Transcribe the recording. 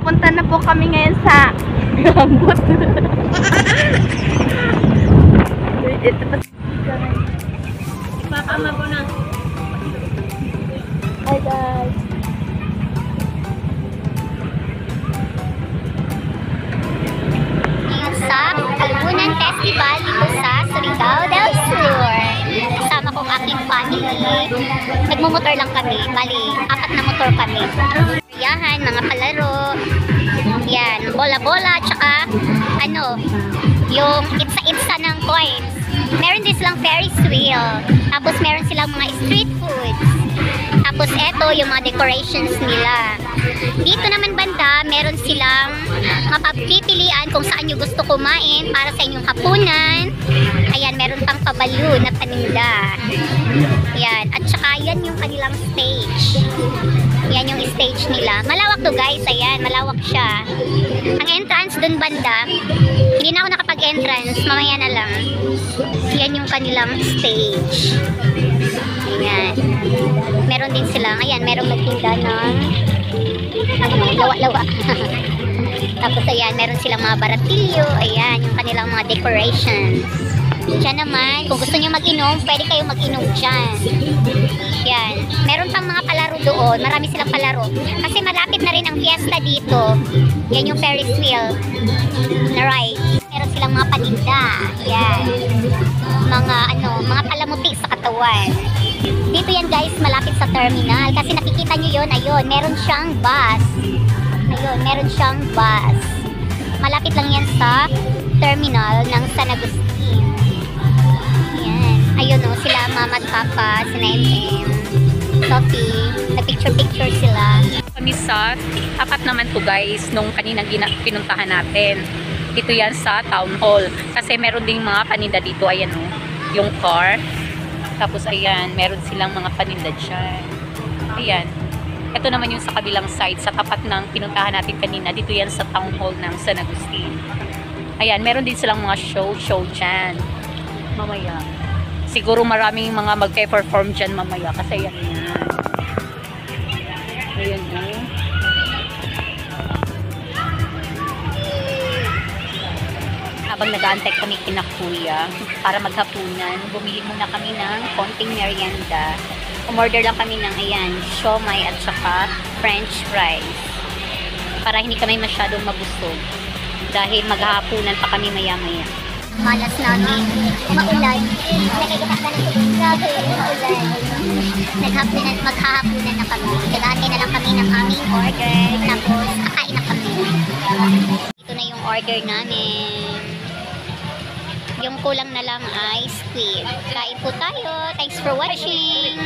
Punta na po kami ngayon sa Gambot. Ito pa. Ipapama ko na. Hi guys. Ngayon sa Kalbunan Festival dito sa Surigao del Sur. Kasama kong aking family. Nagmumotor lang kami. Bali, 4 na motor kami. Yahan, mga palaro. Yan, bola-bola, tsaka ano, yung itsa-itsa ng coins. Meron din silang Ferris wheel. Tapos meron silang mga street foods. Tapos eto yung mga decorations nila. Dito naman banda, meron silang mapapipilian kung saan nyo gusto kumain para sa inyong hapunan. Ayan, meron pang pabalyo na paninda. Yan, at saka yan yung kanilang stage. Yan yung stage nila. Malawak to guys, ayan, malawak siya. Ang entrance dun banda, hindi na ako nakapag-entrance, mamaya na lang. Yan yung kanilang stage. Ayan. Meron din silang, ayan, merong nagtinda ng lawa-lawa. Tapos ayan, meron silang mga baratilyo. Ayan, yung kanilang mga decorations. Diyan naman, kung gusto nyo mag-inom, pwede kayong mag-inom dyan. Yan. Meron pang mga palaro doon. Marami silang palaro. Kasi malapit na rin ang fiesta dito. Yan yung Ferris wheel na ride. Meron silang mga paninda. Yan. Mga mga palamuti sa katawan. Dito yan guys, malapit sa terminal. Kasi nakikita nyo yun, ayun, meron siyang bus. Ayun, meron siyang bus. Malapit lang yan sa terminal ng San Agustin. Ayan. Ayun o, sila mama at papa, sina MM, Sophie, na-picture-picture sila. Kami sa tapat naman to guys, nung kaninang pinuntahan natin. Dito yan sa Town Hall. Kasi meron ding mga paninda dito, ayan o, yung car. Tapos ayan, meron silang mga paninda dyan. Ayan. Ito naman yung sa kabilang side, sa tapat ng pinuntahan natin kanina. Dito yan sa Town Hall ng San Agustin. Ayan, meron din silang mga show dyan. Mamaya. Siguro maraming mga magpe-perform dyan mamaya. Kasi yan yan. Ayan o. Habang nag-aantay kami kina kuya para maghapunan, bumili muna kami ng konting merienda. Umorder lang kami ng ayan, siomai at saka french fries. Para hindi kami masyadong mabusog. Dahil maghahapunan pa kami maya-maya. Malas namin, maulan. Nagkikita na ng grabe, maulan. Maghahapunan na kami. Nag-aantay na lang kami ng aming order. Tapos, kakain na kami. Ito na yung order namin. Yung kulang na lang ay squid. Kain po tayo. Thanks for watching.